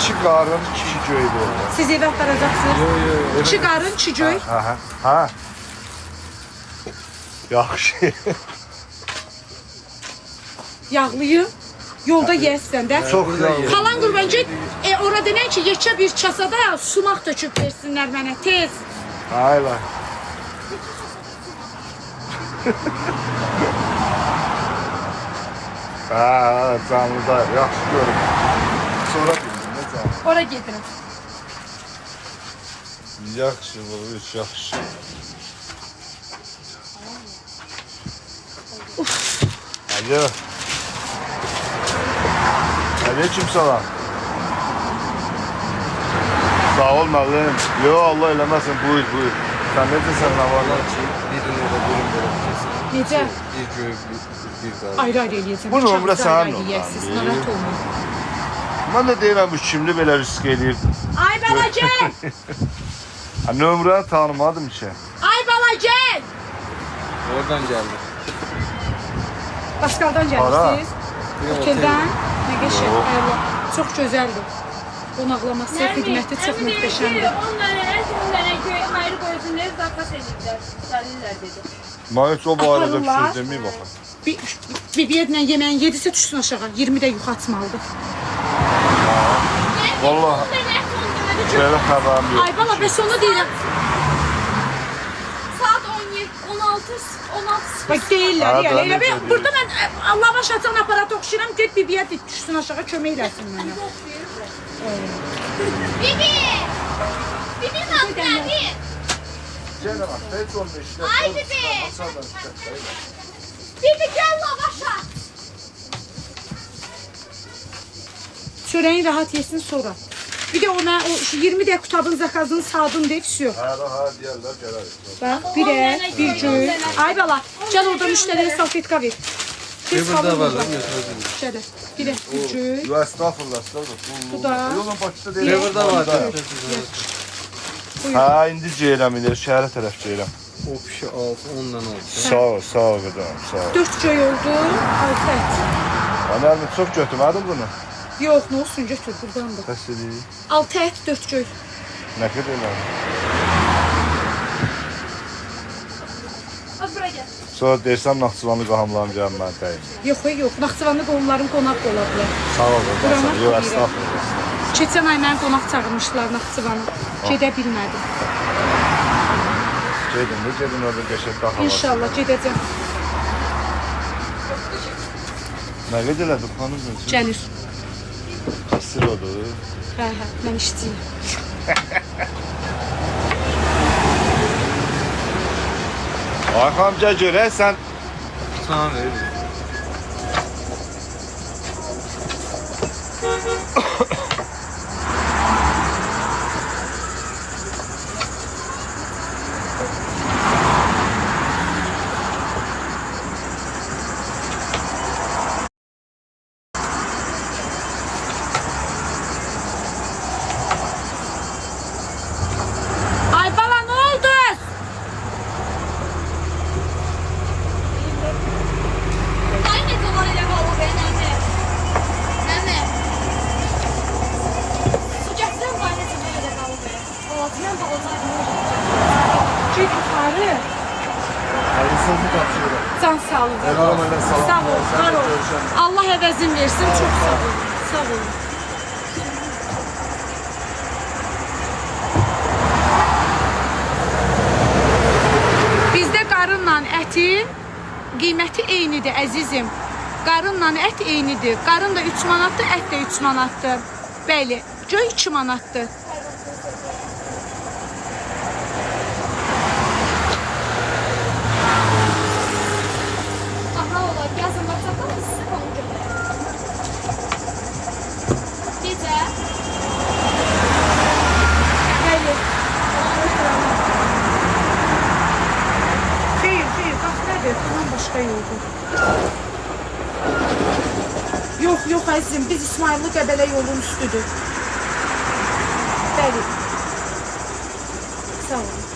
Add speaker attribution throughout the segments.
Speaker 1: İki qarın, iki göy oldu.
Speaker 2: Siz evə aparacaqsınız.
Speaker 3: Yo.
Speaker 2: 2 qarın, 2 göy.
Speaker 1: Ha. Yaxşı.
Speaker 2: Yağlıyım. Yolda yeyəsən də.
Speaker 1: Çox yağlı.
Speaker 2: Xalan qurban get. Ora denən ki, yekə bir kasada sumaq töküb versinlər mənə tez.
Speaker 1: Hayla. Canlıda yaxşı görüm. Sonra bildim ne canlı.
Speaker 2: Ora gedirəm.
Speaker 1: Yaxşı bu, yaxşı. Alo. Aleyküm salam. Sağ ol müəllim. Yo Allah eləməsin, buyur. Sən necəsən, nə var?
Speaker 3: Birini de bölüm kesin.
Speaker 2: Necə?
Speaker 3: Bir göğü, bir qarın.
Speaker 2: Ayrı-ayrı eləyəcəm.
Speaker 1: Bu nömrə sənin
Speaker 2: Siz
Speaker 1: nömrən.
Speaker 2: narahat olmayın.
Speaker 1: Mən də deyirəm bu kimli belə risk eləyir.
Speaker 2: Ay bala gel.
Speaker 1: Nömrəni tanımadım ki.
Speaker 2: Ay bala gel.
Speaker 3: Oradan geldi.
Speaker 2: Başqaldan gəlirsiniz. Oteldən. Nə qəşəng.
Speaker 1: Yox.
Speaker 2: Əla. Çox gözəldir. Qonaqlaması, xidməti çox möhtəşəmdir.
Speaker 4: Onlara göy ayrı qoysunlar, zapas edirlər, gəlirlər dedi.
Speaker 1: Mən heç o barədə bir
Speaker 2: Aparırlar.
Speaker 1: söz deməyim baxın.
Speaker 2: Bibiyyətlə yeməyin yedisi düşsün aşağı. 20 də yuxu atmalıdır.
Speaker 1: Vallahi belə xəbərim yox.
Speaker 2: Ay bala bəs onu deyirəm.
Speaker 4: Saat 17, 16.
Speaker 2: Bax deyirlər
Speaker 1: Ha,
Speaker 2: yəni.
Speaker 1: ben
Speaker 2: Elə
Speaker 1: necə
Speaker 2: bir
Speaker 1: deyim?
Speaker 2: burada mən lavaş atan aparat oxşayıram. Get bibiyyət düşsün aşağı kömək eləsin mənə.
Speaker 4: Bibi! Bibi nasıl geldi?
Speaker 1: Yenə bax, heç olmuyor işte.
Speaker 4: Ay bibi! Bibi gel lavaşa.
Speaker 2: Çörəyin rahat yesin sonra. Bir də ona o 20 də kutabın zakazını saldım deyib всё.
Speaker 1: Ha deyərlər, gələrik.
Speaker 2: Bax, bir et, bir göy. Ay bala, gəl orada müştəriyə salfetka ver.
Speaker 3: Bir burada
Speaker 2: salın
Speaker 3: var
Speaker 2: orada.
Speaker 3: lan götürürüm.
Speaker 2: Şöyle, bir et, bir göy.
Speaker 1: Yo, estağfurullah.
Speaker 2: Bu da.
Speaker 1: Yolun Bakıda deyil.
Speaker 3: Bir burada var.
Speaker 1: Ha, indi ceyram ilir, şəhərə tərəf ceyram.
Speaker 3: O pişi 6, 10'dan oldu.
Speaker 1: Sağ ol qızım, sağ ol.
Speaker 2: 4 göy oldu, 6 et.
Speaker 1: Anam çox götürmədin bunu.
Speaker 2: Yox, nə olsun götür, burdandır.
Speaker 1: Bəs edeyim.
Speaker 2: 6 et, 4 göy.
Speaker 1: Nə qədər elədim?
Speaker 4: Az buraya gel.
Speaker 1: Sonra deyirsən Naxçıvanlı qahamlarım gəlin mən deyim.
Speaker 2: Yox, yox, Naxçıvanlı qohumlarım qonaq da ola bilər.
Speaker 1: Sağ ol qızım.
Speaker 2: Buranı
Speaker 1: Yo,
Speaker 2: bilirəm.
Speaker 1: estağfurullah.
Speaker 2: Keçən ay məni qonaq çağırmışlar Naxçıvana. Gedə bilmədim.
Speaker 1: Gedin orada qəşəng qaxam.
Speaker 2: İnşallah gedəcəm.
Speaker 1: Nə qədər elədim xanım?
Speaker 2: Gəlir.
Speaker 1: Əsir odur.
Speaker 2: Hə, mən işçiyim.
Speaker 1: Ay xamca görəsən.
Speaker 3: Sana veririm.
Speaker 2: Ay bala nə oldu?
Speaker 4: Ay ne zaman ile baba ben anne. Anne. Sıcaktan var ne zaman ile baba ben. Ağzından bağlayacağım.
Speaker 2: Get yuxarı.
Speaker 1: Hayırsızı qaçıyorum.
Speaker 2: Can sağlığı.
Speaker 1: Emalim elə salam.
Speaker 2: Sağ ol, var ol. Allah əvəzin versin. Çox sağ ol. Sağ ol. Bizdə qarınla ətin qiyməti eynidir əzizim. Qarınla ət eynidir. Qarın da 3 manatdır, ət də 3 manatdır. Bəli, göy 2 manatdır.
Speaker 4: Aha ola yazın WhatsApp'tan mı size konu Gece.
Speaker 2: Bəli. Xeyr, bax nədir? Bundan başqa yoldur. Yox, əzizim, biz İsmailli Qəbələ yolun üstüdür. Bəli. Sağ olun.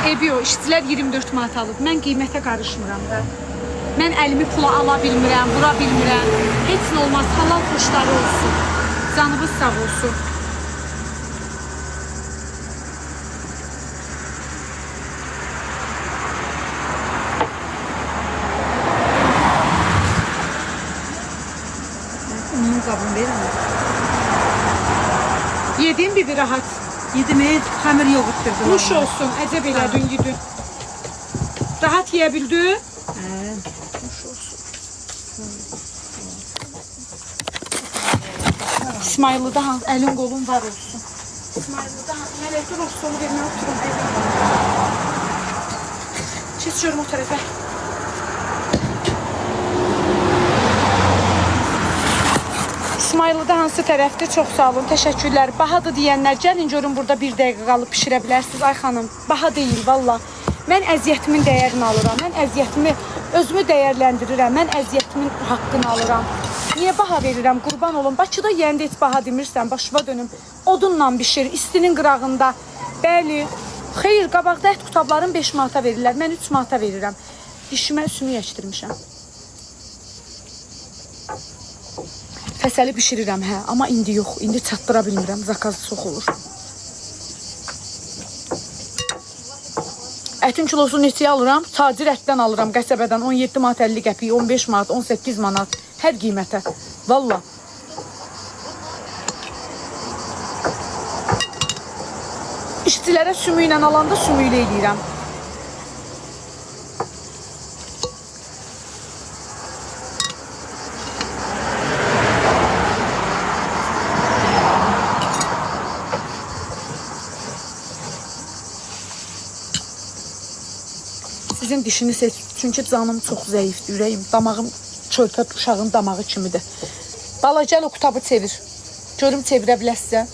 Speaker 2: Ebio, işçilər 24 manat alıb. Mən qiymətə qarışmıram da. Mən əlimi pula ala bilmirəm, vura bilmirəm. Heç nə olmaz, halal xoşları olsun. Canınız sağ olsun.
Speaker 5: Bunun qabını verin.
Speaker 2: Yediğim bir rahat.
Speaker 5: Yedim, xəmir yoğurtdurdu.
Speaker 2: Nuş olsun, əcəb elədin yedin. Rahat yiyebildi. İsmail'da ha, elin kolun var olsun. İsmail'da ha, melekli rostonu vermeye oturum. Çiziyorum o tarafa. İsmail'da hansı tərəfdir? Çox sağ olun, təşəkkürlər. Bahadır deyənlər, gəlin görün burada bir dəqiqə qalıb pişirə bilərsiniz. Ay xanım, baha deyil valla. Mən əziyyətimin dəyərini alıram. Mən əziyyətimi, özümü dəyərləndirirəm. Mən əziyyətimin haqqını alıram. Niyə baha verirəm? Qurban olun. Bakıda yeyəndə heç baha demirsən, başıma dönüm. Odunla bişir, istinin qırağında. Bəli. Xeyr, qabaqda ət qutabların 5 manata verirlər. Mən 3 manata verirəm. Dişimə üstünü yetişdirmişəm. Fəsəli bişirirəm, hə. Amma indi yox. İndi çatdıra bilmirəm. Zakaz çox olur. Ətin kilosunu neçəyə alıram? Tacir ətdən alıram qəsəbədən 17 manat 50 qəpik, 15 manat, 18 manat. Hər qiymətə. Valla. İşçilərə sümü ilə alanda sümü ilə eləyirəm. Sizin dişini seç. Çünki canım çox zəifdir, ürəyim, damağım çörpə uşağın damağı kimidir. Bala, gəl o kutabı çevir. Görüm çevirə biləsə.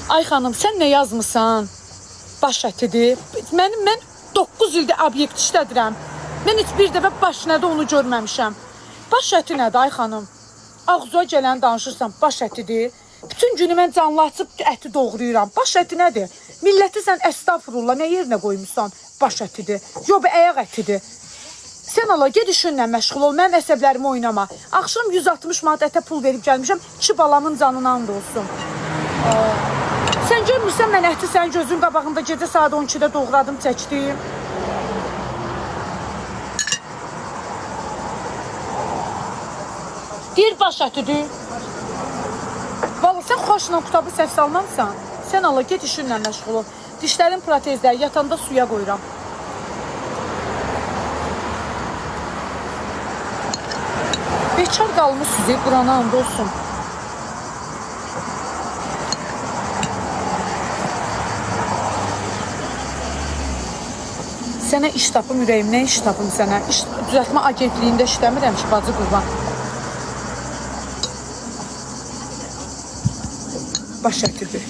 Speaker 2: Ay xanım, sən nə yazmısan? Baş ətidir. Mən 9 ildir obyekt işlədirəm. Mən heç bir dəfə baş nədə onu görməmişəm. Baş əti nədir ay xanım? Ağzuya gələn danışırsan, baş ətidir. Bütün günü mən canlı açıb əti doğrayıram. Baş əti nədir? Milləti sən əstağfurullah nə yerinə qoymuşsan? Baş ətidir. Yox, əyaq ətidir. Sən Allah, ged işinlə məşğul ol, mənim əsəblərimi oynama. Axşam 160 manat ətə pul verib gəlmişəm, 2 balamın canına and olsun. Sən görmürsən, mən əti sənin gözün qabağında gecə saat 12-də doğradım, çəkdim. Deyir, baş ətidir. Vallahi sən xoşla kutabı səhv salmamsan. Sən Allah, get işinlə məşğul ol. Dişlərin protezləri yatanda suya qoyuram. Bekar qalmışsınız, Qurana and olsun. Sənə iş tapım ürəyim, nə iş tapım sənə? İş düzəltmə agentliyində işləmirəm ki, bacı qurban. Baş ətidir.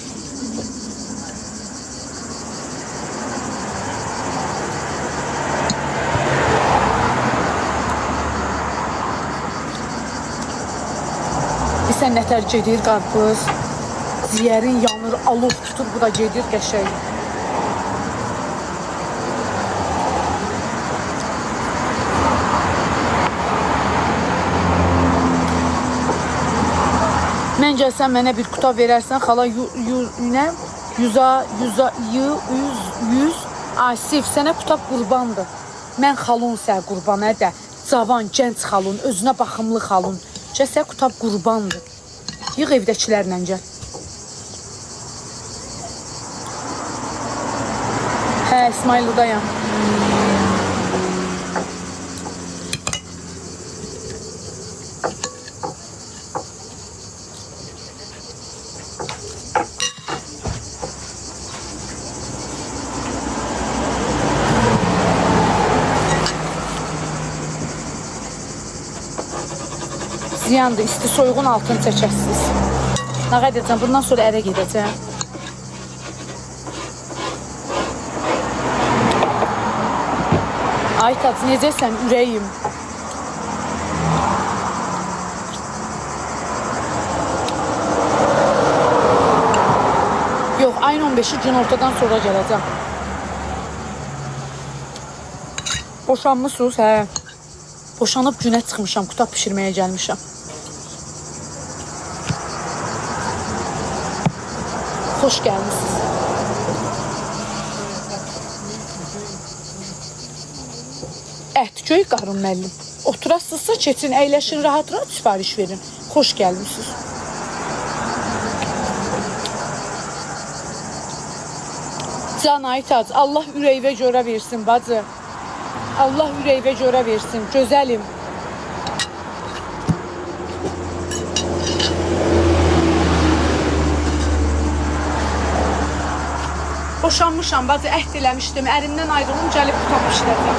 Speaker 2: Bilsən nətər gedir qarpız, ciyərin yanır, alov tutur, bu da gedir qəşəng. Mən gəlsən mənə bir quta verərsən, xala Asif, sənə quta qurbandır. Mən xalun sən qurban, ədə. Cavan, gənc xalun, özünə baxımlı xalun. Sən quta qurbandır. Yığ evdəkilərlə gəl. Hə, İsmail'dayam. Ziyandır, isti soyuğun altını çəkəsiniz. Nə edəcəm, bundan sonra ərə gedəcəm. Ay Tac, necəsən ürəyim? Ayın 15-i günortadan sonra gələcəm. Boşanmısınız, hə. Boşanıb günə çıxmışam, qutab pişirməyə gəlmişəm. Xoş gəlmişsiniz. Ətköy Qarın müəllim. Oturasınızsa keçin, əyləşin, rahat-rahat sifariş verin. Xoş gəlmişsiniz. Can Aytac, Allah ürəyivə görə versin bacı. Allah ürəyivə görə versin, gözəlim. Boşanmışam bacı, əhd eləmişdim. Ərimdən ayrılım, gəlib qutab pişirəcəm.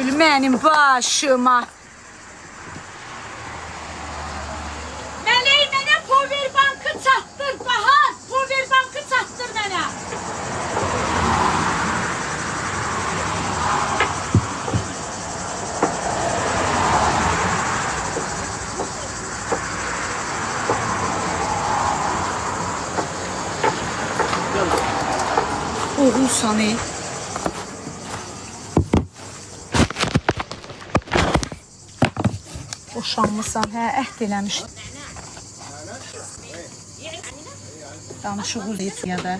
Speaker 2: Gül mənim başıma. Mələk mənə Power Bankı çatdır, Bahar. Power Bankı çatdır mənə. Oğulsan ey. Boşanmışsan, hə, əhd eləmişdim. Danışıq uzayıb ya da.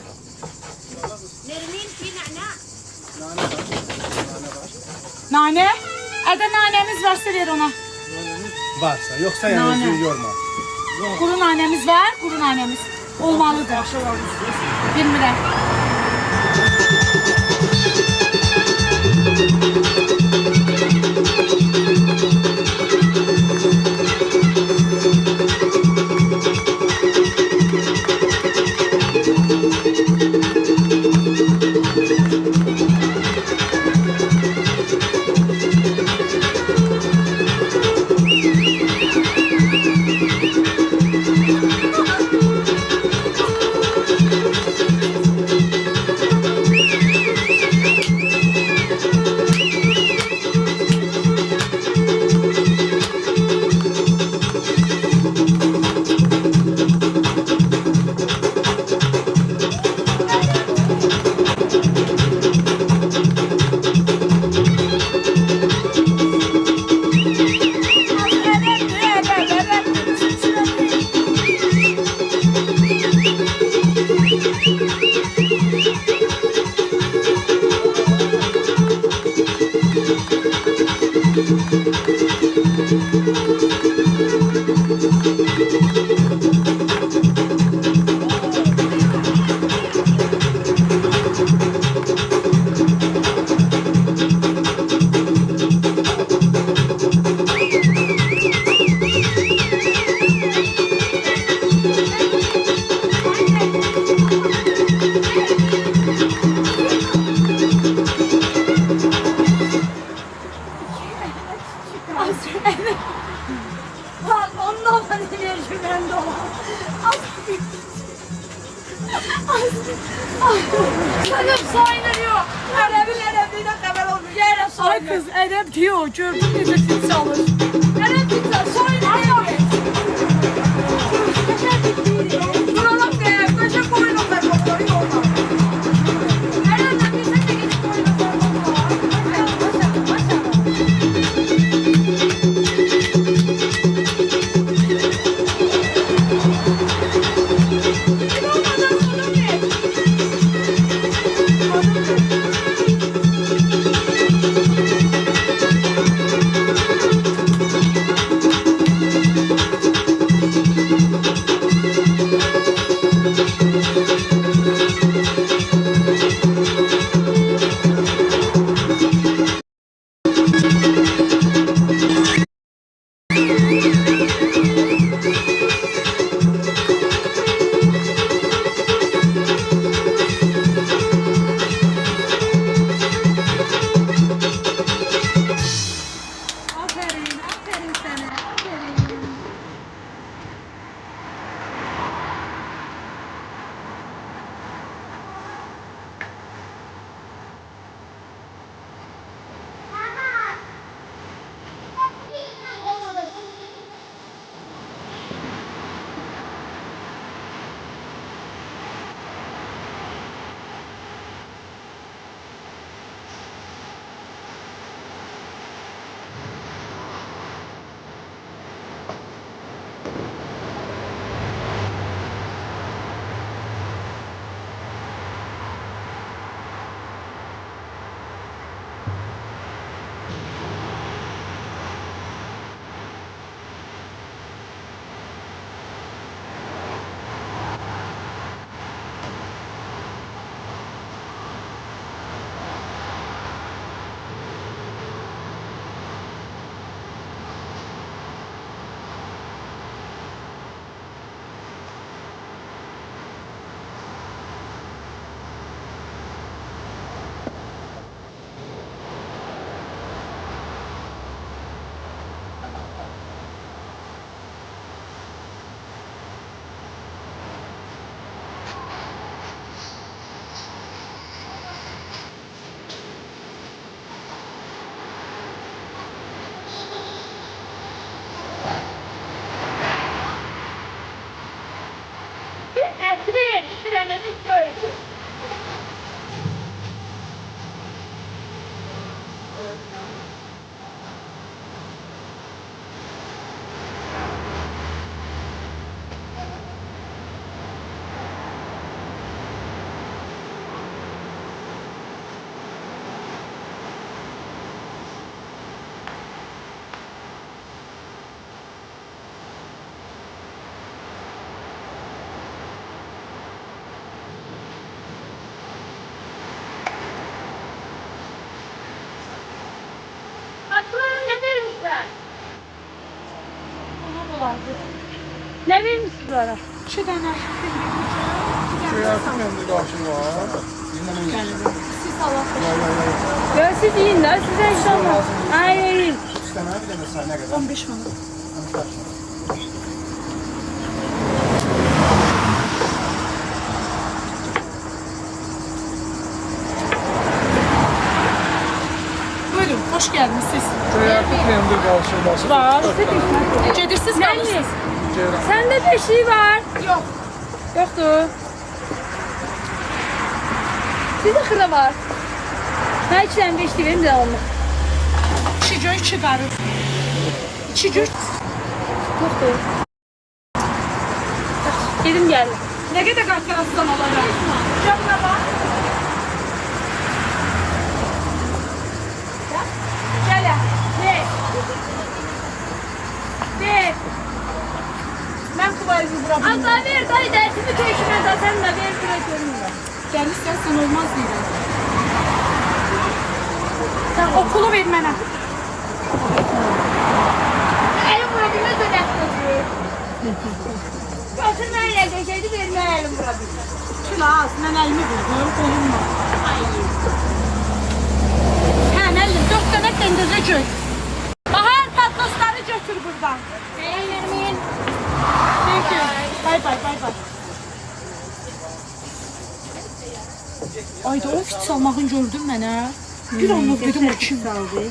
Speaker 2: Nane? Ədə nanemiz varsa ver ona.
Speaker 3: Varsa, yoksa yani
Speaker 2: Nane.
Speaker 3: özünü yorma.
Speaker 2: Quru nanemiz var, quru nanemiz. Olmalıdır. Bilmirəm. Ay kız, Ərəb diyor, gördün necə fit çalır. Ərəb fit çalır, soyunur. Duralım deyək, qaça koyun o qarmaqları yolda. Ərəblə bir sən də geçip koyun o qarmaqları. Başa.
Speaker 4: dənə də böyle. Atlara ne verirsen? Ne vermişsin bana?
Speaker 2: 2 dənə.
Speaker 3: Artıq məndə qarşım var.
Speaker 2: Siz Allah.
Speaker 4: Ya siz yiyin de size inşallah. Ay yiyin.
Speaker 3: İstəmə bir dənə sən nə qədər?
Speaker 2: 15 manat. Buyurun, hoş geldiniz.
Speaker 3: Artıq məndə qarşım var.
Speaker 4: Var.
Speaker 2: Gedirsiniz,
Speaker 4: Ne
Speaker 2: kalırsınız.
Speaker 4: Sende beşiği var.
Speaker 2: Yok.
Speaker 4: Yoktu. Sizde kıra var. Ben içten beşli benim de alma.
Speaker 2: 2 göy, 2 qarı. 2 göy.
Speaker 4: Yoktu. Dedim geldi.
Speaker 2: Nə qədər qaytarasından alacaq? Canına bax. Gələ.
Speaker 4: Ne? Ne?
Speaker 2: Mən kuvarizmi bura bilmirəm.
Speaker 4: Az daha ver dayı dersimi köşüme zaten de ver kıra görünmüyor.
Speaker 2: Gəlirsən, sən olmaz deyirəm. Sən o pulu ver mənə.
Speaker 4: Elim vurabilir de defter. Götürme eline geçeydi verme elim vurabilir.
Speaker 2: Kilas, mən əlimi vurdum, qolumla. Hə, müəllim, 4 dənə pendirdə göy. Bahar, patlosları götür buradan.
Speaker 4: Beğenmeyin.
Speaker 2: Thank you. Bay bay, bay bay. Ayda o fit salmağın gördün mənə. Bir anlıq dedim o kim?
Speaker 5: Saldı.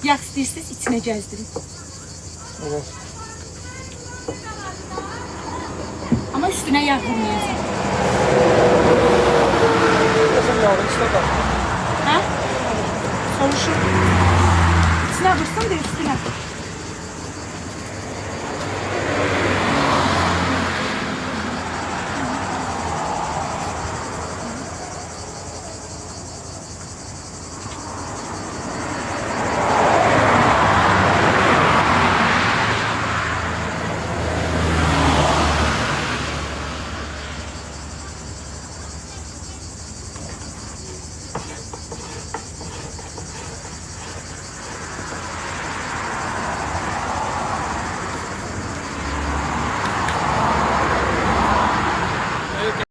Speaker 2: Yak istəyirsiniz, içinə gəzdirin.
Speaker 3: Olur.
Speaker 2: Amma üstünə yağ vurmayacaq.
Speaker 3: Sən yarın istə qarşı.
Speaker 2: Hə? Soruşur. İçinə vursun da üstünə.